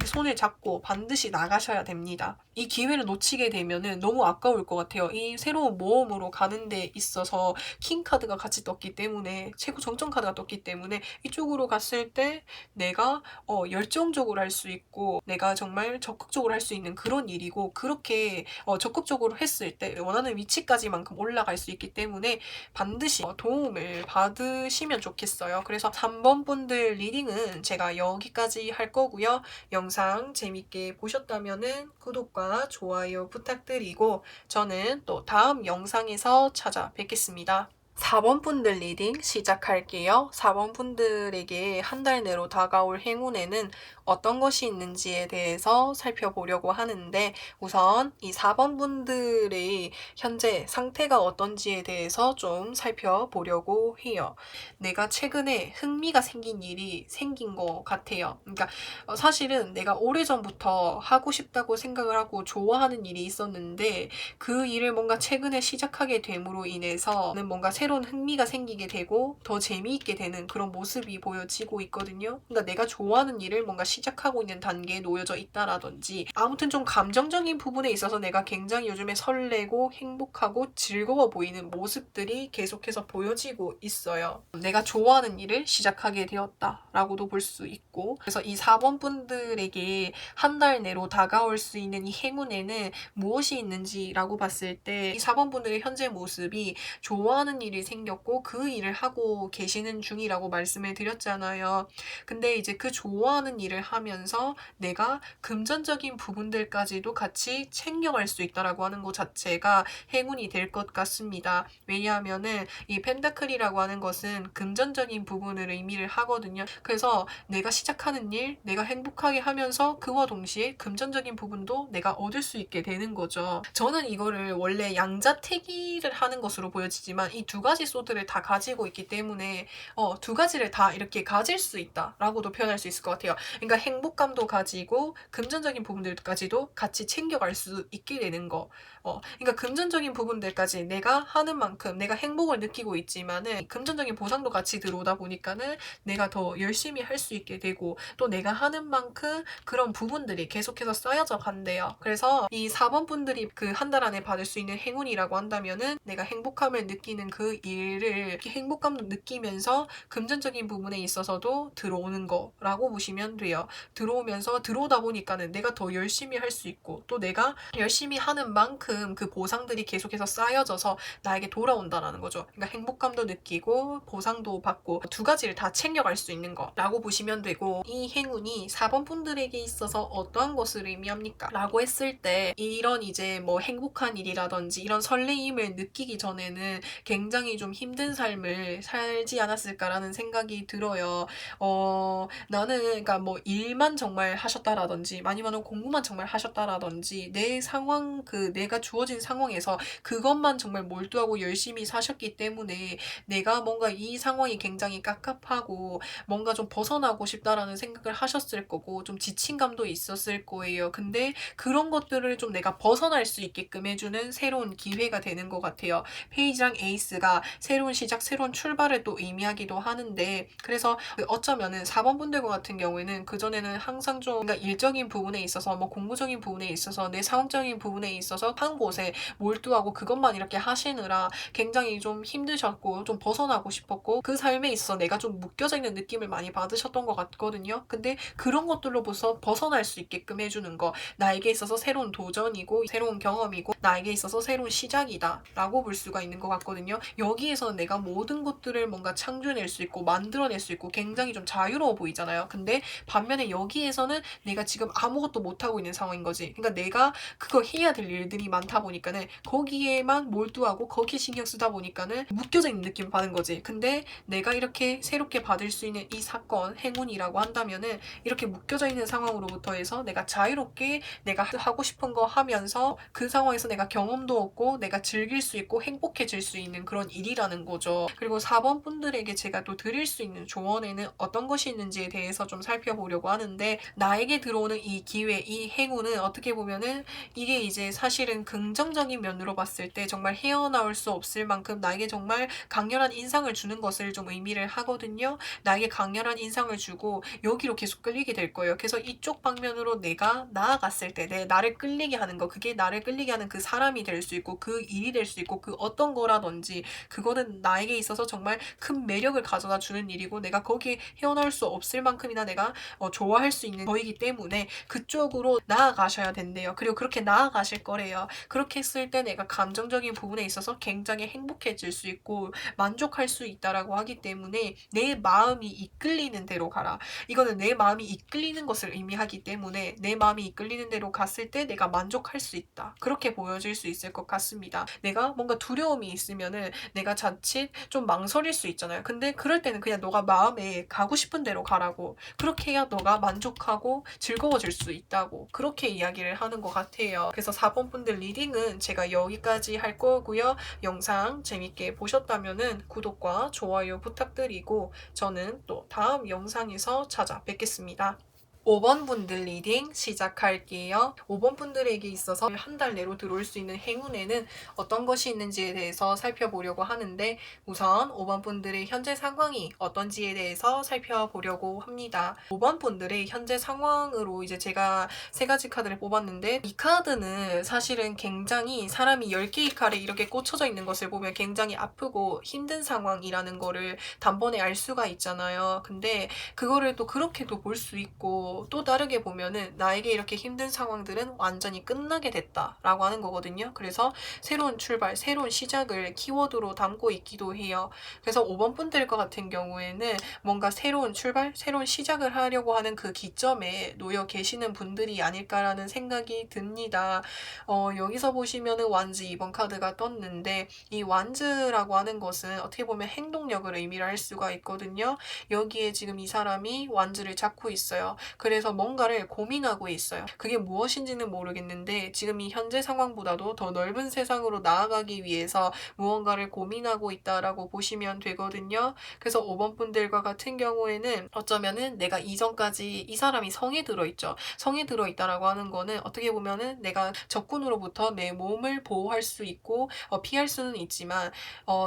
손을 잡고 반드시 나가셔야 됩니다. 이 기회를 놓치게 되면은 너무 아까울 것 같아요. 이 새로운 모험으로 가는 데 있어서 킹 카드가 같이 떴기 때문에 최고 정점 카드가 떴기 때문에 이쪽으로 갔을 때 내가 열정적으로 할 수 있고 내가 정말 적극적으로 할 수 있는 그런 일이고 그렇게 적극적으로 했을 때 원하는 위치까지만큼 올라갈 수 있기 때문에 반드시 도움을 받으시면 좋겠어요. 그래서 3번 분들 리딩은 제가 여기까지 할 거고요. 영상 재밌게 보셨다면은 구독과 좋아요 부탁드리고 저는 또 다음 영상에서 찾아뵙겠습니다. 4번 분들 리딩 시작할게요. 4번 분들에게 한 달 내로 다가올 행운에는 어떤 것이 있는지에 대해서 살펴보려고 하는데, 우선 이 4번 분들의 현재 상태가 어떤지에 대해서 좀 살펴보려고 해요. 내가 최근에 흥미가 생긴 일이 생긴 것 같아요. 그러니까 사실은 내가 오래전부터 하고 싶다고 생각을 하고 좋아하는 일이 있었는데, 그 일을 뭔가 최근에 시작하게 됨으로 인해서는 뭔가 새로운 흥미가 생기게 되고 더 재미있게 되는 그런 모습이 보여지고 있거든요. 그러니까 내가 좋아하는 일을 뭔가 시작하고 있는 단계에 놓여져 있다라든지, 아무튼 좀 감정적인 부분에 있어서 내가 굉장히 요즘에 설레고 행복하고 즐거워 보이는 모습들이 계속해서 보여지고 있어요. 내가 좋아하는 일을 시작하게 되었다라고도 볼 수 있고, 그래서 이 4번 분들에게 한 달 내로 다가올 수 있는 이 행운에는 무엇이 있는지라고 봤을 때, 이 4번 분들의 현재 모습이 좋아하는 일이 생겼고 그 일을 하고 계시는 중이라고 말씀을 드렸잖아요. 근데 이제 그 좋아하는 일을 하면서 내가 금전적인 부분들까지도 같이 챙겨갈 수 있다라고 하는 것 자체가 행운이 될 것 같습니다. 왜냐하면은 이 펜타클이라고 하는 것은 금전적인 부분을 의미를 하거든요. 그래서 내가 시작하는 일, 내가 행복하게 하면서 그와 동시에 금전적인 부분도 내가 얻을 수 있게 되는 거죠. 저는 이거를 원래 양자택일을 하는 것으로 보여지지만 이 두 가지 소드를 다 가지고 있기 때문에 두 가지를 다 이렇게 가질 수 있다라고도 표현할 수 있을 것 같아요. 그러니까 행복감도 가지고 금전적인 부분들까지도 같이 챙겨갈 수 있게 되는 거. 그러니까 금전적인 부분들까지 내가 하는 만큼 내가 행복을 느끼고 있지만은 금전적인 보상도 같이 들어오다 보니까는 내가 더 열심히 할 수 있게 되고, 또 내가 하는 만큼 그런 부분들이 계속해서 쌓여져 간대요. 그래서 이 4번 분들이 그 한 달 안에 받을 수 있는 행운이라고 한다면은 내가 행복함을 느끼는 그 일을 행복감도 느끼면서 금전적인 부분에 있어서도 들어오는 거라고 보시면 돼요. 들어오다 보니까는 내가 더 열심히 할 수 있고, 또 내가 열심히 하는 만큼 그 보상들이 계속해서 쌓여져서 나에게 돌아온다라는 거죠. 그러니까 행복감도 느끼고 보상도 받고 두 가지를 다 챙겨갈 수 있는 거라고 보시면 되고, 이 행운이 4번 분들에게 있어서 어떠한 것을 의미합니까? 라고 했을 때, 이런 이제 뭐 행복한 일이라든지 이런 설레임을 느끼기 전에는 굉장히 좀 힘든 삶을 살지 않았을까라는 생각이 들어요. 나는 그러니까 뭐 일만 정말 하셨다라든지 아니면 공부만 정말 하셨다라든지 내 상황, 그 내가 주어진 상황에서 그것만 정말 몰두하고 열심히 사셨기 때문에 내가 뭔가 이 상황이 굉장히 깝깝하고 뭔가 좀 벗어나고 싶다라는 생각을 하셨을 거고, 좀 지친감도 있었을 거예요. 근데 그런 것들을 좀 내가 벗어날 수 있게끔 해주는 새로운 기회가 되는 것 같아요. 페이지랑 에이스가 새로운 시작, 새로운 출발을 또 의미하기도 하는데, 그래서 어쩌면은 4번 분들 같은 경우에는 그전에는 항상 좀 그러니까 일적인 부분에 있어서 뭐 공부적인 부분에 있어서 내 상업적인 부분에 있어서 한 곳에 몰두하고 그것만 이렇게 하시느라 굉장히 좀 힘드셨고 좀 벗어나고 싶었고, 그 삶에 있어서 내가 좀 묶여져 있는 느낌을 많이 받으셨던 것 같거든요. 근데 그런 것들로부터 벗어날 수 있게끔 해주는 거, 나에게 있어서 새로운 도전이고 새로운 경험이고 나에게 있어서 새로운 시작이다 라고 볼 수가 있는 것 같거든요. 여기에서 내가 모든 것들을 뭔가 창조해낼 수 있고 만들어낼 수 있고 굉장히 좀 자유로워 보이잖아요. 근데 반면에 여기에서는 내가 지금 아무것도 못하고 있는 상황인 거지. 그러니까 내가 그거 해야 될 일들이 많다 보니까는 거기에만 몰두하고 거기에 신경 쓰다 보니까는 묶여져 있는 느낌을 받은 거지. 근데 내가 이렇게 새롭게 받을 수 있는 이 사건, 행운이라고 한다면은 이렇게 묶여져 있는 상황으로부터 해서 내가 자유롭게 내가 하고 싶은 거 하면서 그 상황에서 내가 경험도 얻고 내가 즐길 수 있고 행복해질 수 있는 그런 일이라는 거죠. 그리고 4번 분들에게 제가 또 드릴 수 있는 조언에는 어떤 것이 있는지에 대해서 좀 살펴보려고 하는데, 나에게 들어오는 이 기회, 이 행운은 어떻게 보면은 이게 이제 사실은 긍정적인 면으로 봤을 때 정말 헤어나올 수 없을 만큼 나에게 정말 강렬한 인상을 주는 것을 좀 의미를 하거든요. 나에게 강렬한 인상을 주고 여기로 계속 끌리게 될 거예요. 그래서 이쪽 방면으로 내가 나아갔을 때 나를 끌리게 하는 거, 그게 나를 끌리게 하는 그 사람이 될 수 있고 그 일이 될 수 있고 그 어떤 거라든지 그거는 나에게 있어서 정말 큰 매력을 가져다 주는 일이고 내가 거기에 헤어나올 수 없을 만큼이나 내가 좋아할 수 있는 거이기 때문에 그쪽으로 나아가셔야 된대요. 그리고 그렇게 나아가실 거래요. 그렇게 했을 때 내가 감정적인 부분에 있어서 굉장히 행복해질 수 있고 만족할 수 있다라고 하기 때문에 내 마음이 이끌리는 대로 가라. 이거는 내 마음이 이끌리는 것을 의미하기 때문에 내 마음이 이끌리는 대로 갔을 때 내가 만족할 수 있다. 그렇게 보여질 수 있을 것 같습니다. 내가 뭔가 두려움이 있으면은 내가 자칫 좀 망설일 수 있잖아요. 근데 그럴 때는 그냥 너가 마음에 가고 싶은 대로 가라고. 그렇게 해야 너가 만족하고 즐거워질 수 있다고. 그렇게 이야기를 하는 것 같아요. 그래서 4번 분들 리딩은 제가 여기까지 할 거고요. 영상 재밌게 보셨다면은 구독과 좋아요 부탁드리고 저는 또 다음 영상에서 찾아뵙겠습니다. 5번 분들 리딩 시작할게요. 5번 분들에게 있어서 한 달 내로 들어올 수 있는 행운에는 어떤 것이 있는지에 대해서 살펴보려고 하는데 우선 5번 분들의 현재 상황이 어떤지에 대해서 살펴보려고 합니다. 5번 분들의 현재 상황으로 이제 제가 세 가지 카드를 뽑았는데 이 카드는 사실은 굉장히 사람이 10개의 칼에 이렇게 꽂혀져 있는 것을 보면 굉장히 아프고 힘든 상황이라는 거를 단번에 알 수가 있잖아요. 근데 그거를 또 그렇게도 볼 수 있고 또 다르게 보면은 나에게 이렇게 힘든 상황들은 완전히 끝나게 됐다라고 하는 거거든요. 그래서 새로운 출발, 새로운 시작을 키워드로 담고 있기도 해요. 그래서 5번 분들과 같은 경우에는 뭔가 새로운 출발, 새로운 시작을 하려고 하는 그 기점에 놓여 계시는 분들이 아닐까라는 생각이 듭니다. 여기서 보시면은 완즈 2번 카드가 떴는데 이 완즈라고 하는 것은 어떻게 보면 행동력을 의미를 할 수가 있거든요. 여기에 지금 이 사람이 완즈를 잡고 있어요. 그래서 뭔가를 고민하고 있어요. 그게 무엇인지는 모르겠는데 지금 이 현재 상황보다도 더 넓은 세상으로 나아가기 위해서 무언가를 고민하고 있다라고 보시면 되거든요. 그래서 5번 분들과 같은 경우에는 어쩌면은 내가 이전까지 이 사람이 성에 들어있죠. 성에 들어있다라고 하는 거는 어떻게 보면은 내가 적군으로부터 내 몸을 보호할 수 있고 피할 수는 있지만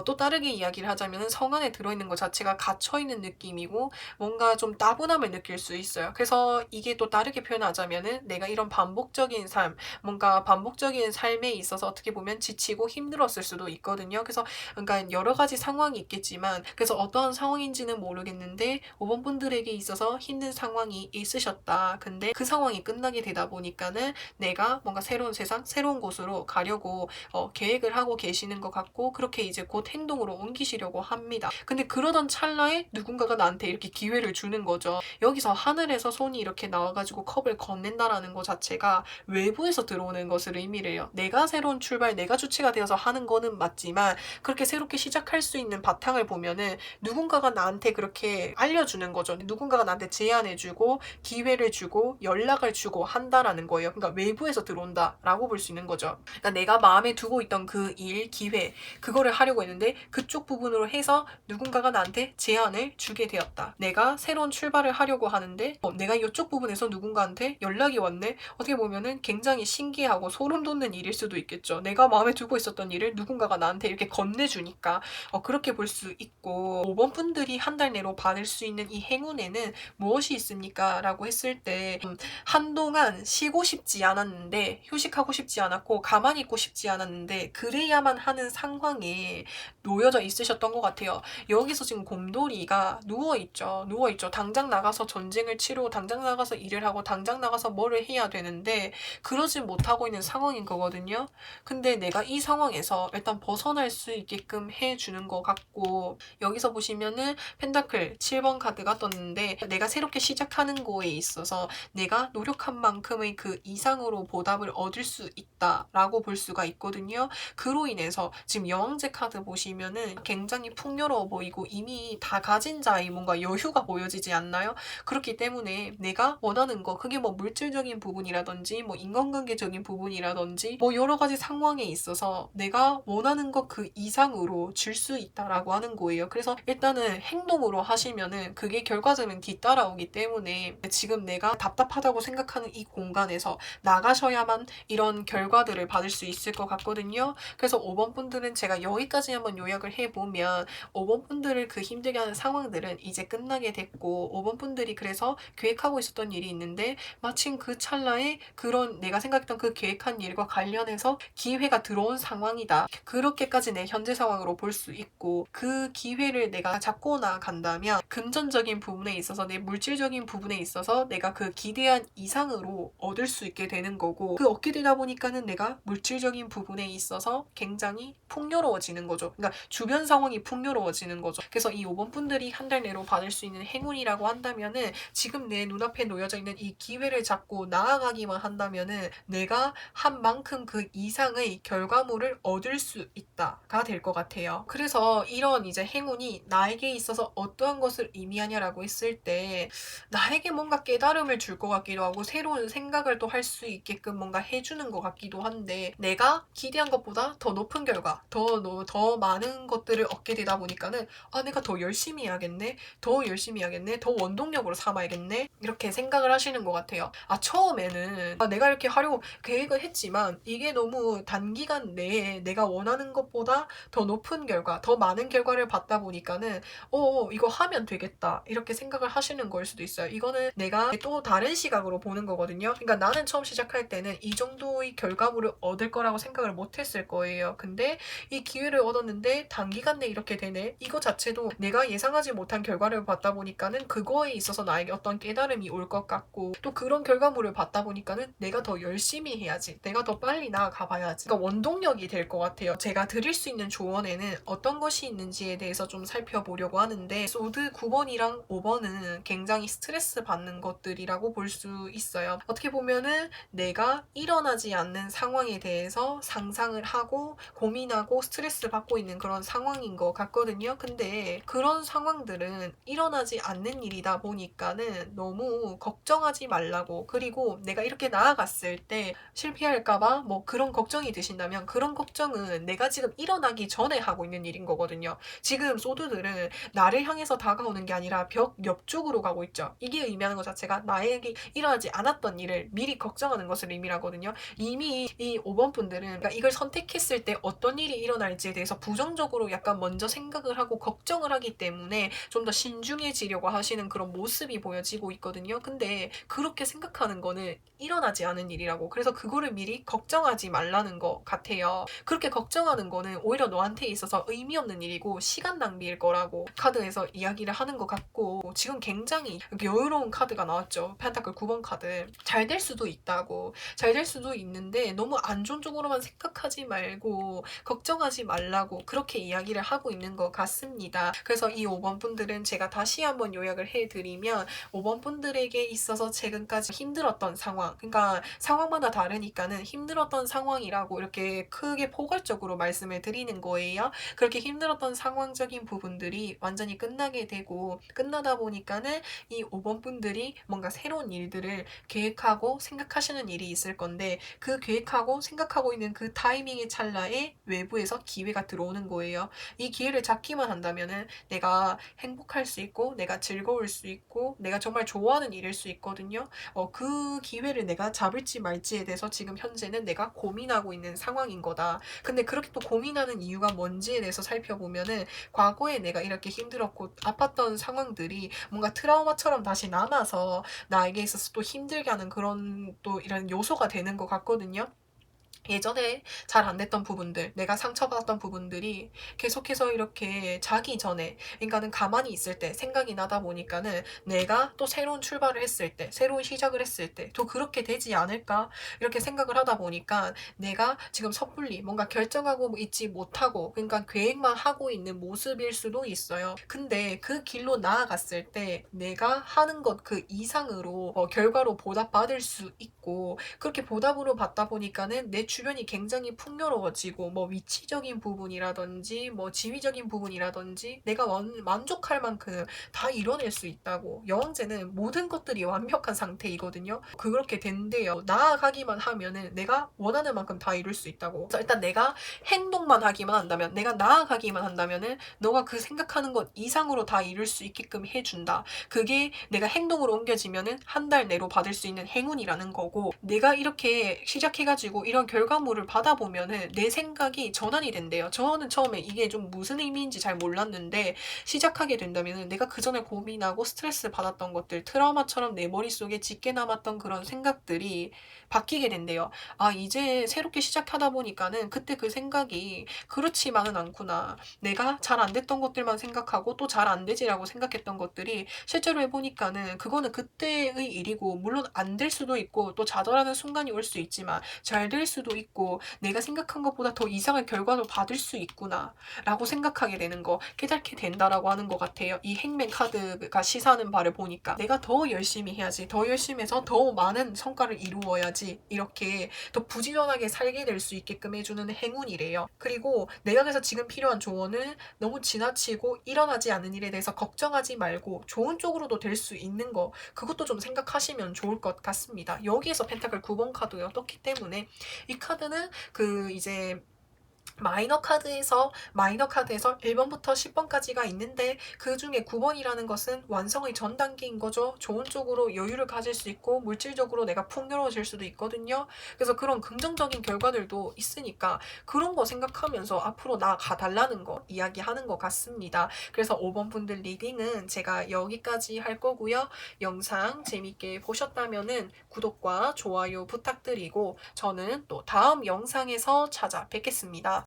또 다르게 이야기를 하자면은 성 안에 들어있는 것 자체가 갇혀있는 느낌이고 뭔가 좀 따분함을 느낄 수 있어요. 그래서 이게 또 다르게 표현하자면은 내가 이런 반복적인 삶, 뭔가 반복적인 삶에 있어서 어떻게 보면 지치고 힘들었을 수도 있거든요. 그래서 그러니까 여러 가지 상황이 있겠지만 그래서 어떠한 상황인지는 모르겠는데 5번 분들에게 있어서 힘든 상황이 있으셨다. 근데 그 상황이 끝나게 되다 보니까는 내가 뭔가 새로운 세상, 새로운 곳으로 가려고 계획을 하고 계시는 것 같고 그렇게 이제 곧 행동으로 옮기시려고 합니다. 근데 그러던 찰나에 누군가가 나한테 이렇게 기회를 주는 거죠. 여기서 하늘에서 손이 이렇게 나와가지고 컵을 건넨다라는 것 자체가 외부에서 들어오는 것을 의미를 해요. 내가 새로운 출발, 내가 주체가 되어서 하는 거는 맞지만 그렇게 새롭게 시작할 수 있는 바탕을 보면은 누군가가 나한테 그렇게 알려주는 거죠. 누군가가 나한테 제안해주고 기회를 주고 연락을 주고 한다라는 거예요. 그러니까 외부에서 들어온다라고 볼 수 있는 거죠. 그러니까 내가 마음에 두고 있던 그 일, 기회 그거를 하려고 했는데 그쪽 부분으로 해서 누군가가 나한테 제안을 주게 되었다. 내가 새로운 출발을 하려고 하는데 내가 이쪽 부분에서 누군가한테 연락이 왔네. 어떻게 보면은 굉장히 신기하고 소름 돋는 일일 수도 있겠죠. 내가 마음에 두고 있었던 일을 누군가가 나한테 이렇게 건네주니까 그렇게 볼 수 있고 5번 분들이 한 달 내로 받을 수 있는 이 행운에는 무엇이 있습니까? 라고 했을 때 한동안 쉬고 싶지 않았는데 휴식하고 싶지 않았고 가만히 있고 싶지 않았는데 그래야만 하는 상황에 놓여져 있으셨던 것 같아요. 여기서 지금 곰돌이가 누워있죠. 누워있죠. 당장 나가서 전쟁을 치르고 당장 나가서 일을 하고 당장 나가서 뭐를 해야 되는데 그러지 못하고 있는 상황인 거거든요. 근데 내가 이 상황에서 일단 벗어날 수 있게끔 해주는 것 같고 여기서 보시면은 펜타클 7번 카드가 떴는데 내가 새롭게 시작하는 거에 있어서 내가 노력한 만큼의 그 이상으로 보답을 얻을 수 있다라고 볼 수가 있거든요. 그로 인해서 지금 여왕제 카드 보시면은 굉장히 풍요로워 보이고 이미 다 가진 자의 뭔가 여유가 보여지지 않나요? 그렇기 때문에 내가 원하는 거 그게 뭐 물질적인 부분이라든지 뭐 인간관계적인 부분이라든지 뭐 여러 가지 상황에 있어서 내가 원하는 거 그 이상으로 줄 수 있다라고 하는 거예요. 그래서 일단은 행동으로 하시면은 그게 결과적으로 뒤따라오기 때문에 지금 내가 답답하다고 생각하는 이 공간에서 나가셔야만 이런 결과들을 받을 수 있을 것 같거든요. 그래서 5번 분들은 제가 여기까지 한번 요약을 해보면 5번 분들을 그 힘들게 하는 상황들은 이제 끝나게 됐고 5번 분들이 그래서 계획하고 있었던 일이 있는데 마침 그 찰나에 그런 내가 생각했던 그 계획한 일과 관련해서 기회가 들어온 상황이다. 그렇게까지 내 현재 상황으로 볼 수 있고 그 기회를 내가 잡고 나간다면 금전적인 부분에 있어서 내 물질적인 부분에 있어서 내가 그 기대한 이상으로 얻을 수 있게 되는 거고 그 얻게 되다 보니까는 내가 물질적인 부분에 있어서 굉장히 풍요로워지는 거죠. 그러니까 주변 상황이 풍요로워지는 거죠. 그래서 이 5번 분들이 한 달 내로 받을 수 있는 행운이라고 한다면은 지금 내 눈에 눈앞에 놓여져 있는 이 기회를 잡고 나아가기만 한다면은 내가 한 만큼 그 이상의 결과물을 얻을 수 있다가 될 것 같아요. 그래서 이런 이제 행운이 나에게 있어서 어떠한 것을 의미하냐라고 했을 때 나에게 뭔가 깨달음을 줄 것 같기도 하고 새로운 생각을 또 할 수 있게끔 뭔가 해주는 것 같기도 한데 내가 기대한 것보다 더 높은 결과, 더 많은 것들을 얻게 되다 보니까는 내가 더 열심히 해야겠네, 더 열심히 해야겠네, 더 원동력으로 삼아야겠네 이렇게 생각을 하시는 것 같아요. 처음에는 내가 이렇게 하려고 계획을 했지만 이게 너무 단기간 내에 내가 원하는 것보다 더 높은 결과, 더 많은 결과를 받다 보니까는 이거 하면 되겠다 이렇게 생각을 하시는 거일 수도 있어요. 이거는 내가 또 다른 시각으로 보는 거거든요. 그러니까 나는 처음 시작할 때는 이 정도의 결과물을 얻을 거라고 생각을 못 했을 거예요. 근데 이 기회를 얻었는데 단기간 내에 이렇게 되네. 이거 자체도 내가 예상하지 못한 결과를 받다 보니까는 그거에 있어서 나에게 어떤 깨달음이 올 것 같고 또 그런 결과물을 받다 보니까는 내가 더 열심히 해야지. 내가 더 빨리 나아가 봐야지. 그러니까 원동력이 될 것 같아요. 제가 드릴 수 있는 조언에는 어떤 것이 있는지에 대해서 좀 살펴보려고 하는데 소드 9번이랑 5번은 굉장히 스트레스 받는 것들이라고 볼 수 있어요. 어떻게 보면은 내가 일어나지 않는 상황에 대해서 상상을 하고 고민하고 스트레스 받고 있는 그런 상황인 것 같거든요. 근데 그런 상황들은 일어나지 않는 일이다 보니까는 너무 걱정하지 말라고, 그리고 내가 이렇게 나아갔을 때 실패할까봐 뭐 그런 걱정이 드신다면 그런 걱정은 내가 지금 일어나기 전에 하고 있는 일인 거거든요. 지금 소드들은 나를 향해서 다가오는 게 아니라 벽 옆쪽으로 가고 있죠. 이게 의미하는 것 자체가 나에게 일어나지 않았던 일을 미리 걱정하는 것을 의미하거든요. 이미 이 5번 분들은 그러니까 이걸 선택했을 때 어떤 일이 일어날지에 대해서 부정적으로 약간 먼저 생각을 하고 걱정을 하기 때문에 좀 더 신중해지려고 하시는 그런 모습이 보여지고 있거든요. 근데 그렇게 생각하는 거는 일어나지 않은 일이라고. 그래서 그거를 미리 걱정하지 말라는 것 같아요. 그렇게 걱정하는 거는 오히려 너한테 있어서 의미 없는 일이고 시간 낭비일 거라고 카드에서 이야기를 하는 것 같고, 지금 굉장히 여유로운 카드가 나왔죠. 펜타클 9번 카드. 잘 될 수도 있다고. 잘 될 수도 있는데 너무 안 좋은 쪽으로만 생각하지 말고 걱정하지 말라고 그렇게 이야기를 하고 있는 것 같습니다. 그래서 이 5번 분들은 제가 다시 한번 요약을 해드리면 5번 분들에게 있어서 최근까지 힘들었던 상황, 그러니까 상황마다 다르니까는 힘들었던 상황이라고 이렇게 크게 포괄적으로 말씀을 드리는 거예요. 그렇게 힘들었던 상황적인 부분들이 완전히 끝나게 되고, 끝나다 보니까는 이 5번 분들이 뭔가 새로운 일들을 계획하고 생각하시는 일이 있을 건데 그 계획하고 생각하고 있는 그 타이밍의 찰나에 외부에서 기회가 들어오는 거예요. 이 기회를 잡기만 한다면은 내가 행복할 수 있고 내가 즐거울 수 있고 내가 정말 좋아하는 일일 수 있거든요. 그 기회를 내가 잡을지 말지에 대해서 지금 현재는 내가 고민하고 있는 상황인 거다. 근데 그렇게 또 고민하는 이유가 뭔지에 대해서 살펴보면은 과거에 내가 이렇게 힘들었고 아팠던 상황들이 뭔가 트라우마처럼 다시 남아서 나에게 있어서 또 힘들게 하는 그런 또 이런 요소가 되는 것 같거든요. 예전에 잘 안 됐던 부분들, 내가 상처받았던 부분들이 계속해서 이렇게 자기 전에, 그러니까는 가만히 있을 때 생각이 나다 보니까는 내가 또 새로운 출발을 했을 때, 새로운 시작을 했을 때, 또 그렇게 되지 않을까? 이렇게 생각을 하다 보니까 내가 지금 섣불리 뭔가 결정하고 있지 못하고, 그러니까 계획만 하고 있는 모습일 수도 있어요. 근데 그 길로 나아갔을 때 내가 하는 것 그 이상으로 결과로 보답받을 수 있고, 그렇게 보답으로 받다 보니까는 내 주변이 굉장히 풍요로워지고 뭐 위치적인 부분이라든지 뭐 지위적인 부분이라든지 내가 만족할 만큼 다 이뤄낼 수 있다고. 여왕제는 모든 것들이 완벽한 상태이거든요. 그렇게 된대요. 나아가기만 하면은 내가 원하는 만큼 다 이룰 수 있다고. 그래서 일단 내가 행동만 하기만 한다면, 내가 나아가기만 한다면은 너가 그 생각하는 것 이상으로 다 이룰 수 있게끔 해준다. 그게 내가 행동으로 옮겨지면은 한 달 내로 받을 수 있는 행운이라는 거고, 내가 이렇게 시작해가지고 이런 결과물을 받아보면은 내 생각이 전환이 된대요. 저는 처음에 이게 좀 무슨 의미인지 잘 몰랐는데 시작하게 된다면은 내가 그 전에 고민하고 스트레스 받았던 것들, 트라우마처럼 내 머릿속에 짙게 남았던 그런 생각들이 바뀌게 된대요. 이제 새롭게 시작하다 보니까는 그때 그 생각이 그렇지만은 않구나. 내가 잘 안 됐던 것들만 생각하고 또 잘 안 되지라고 생각했던 것들이 실제로 해보니까는 그거는 그때의 일이고, 물론 안 될 수도 있고 또 좌절하는 순간이 올 수 있지만 잘 될 수도 수도 있고 내가 생각한 것보다 더 이상의 결과를 받을 수 있구나 라고 생각하게 되는 거, 깨닫게 된다라고 하는 것 같아요. 이 행맨 카드가 시사하는 바를 보니까 내가 더 열심히 해야지, 더 열심히 해서 더 많은 성과를 이루어야지, 이렇게 더 부지런하게 살게 될 수 있게끔 해주는 행운이래요. 그리고 내가 그래서 지금 필요한 조언은 너무 지나치고 일어나지 않은 일에 대해서 걱정하지 말고 좋은 쪽으로도 될 수 있는 거, 그것도 좀 생각하시면 좋을 것 같습니다. 여기에서 펜타클 9번 카드가 떴기 때문에 이 카드는 그 이제 마이너 카드에서 1번부터 10번까지가 있는데 그 중에 9번이라는 것은 완성의 전 단계인 거죠. 좋은 쪽으로 여유를 가질 수 있고 물질적으로 내가 풍요로워질 수도 있거든요. 그래서 그런 긍정적인 결과들도 있으니까 그런 거 생각하면서 앞으로 나아가 달라는 거 이야기하는 것 같습니다. 그래서 5번 분들 리딩은 제가 여기까지 할 거고요. 영상 재밌게 보셨다면은 구독과 좋아요 부탁드리고 저는 또 다음 영상에서 찾아뵙겠습니다.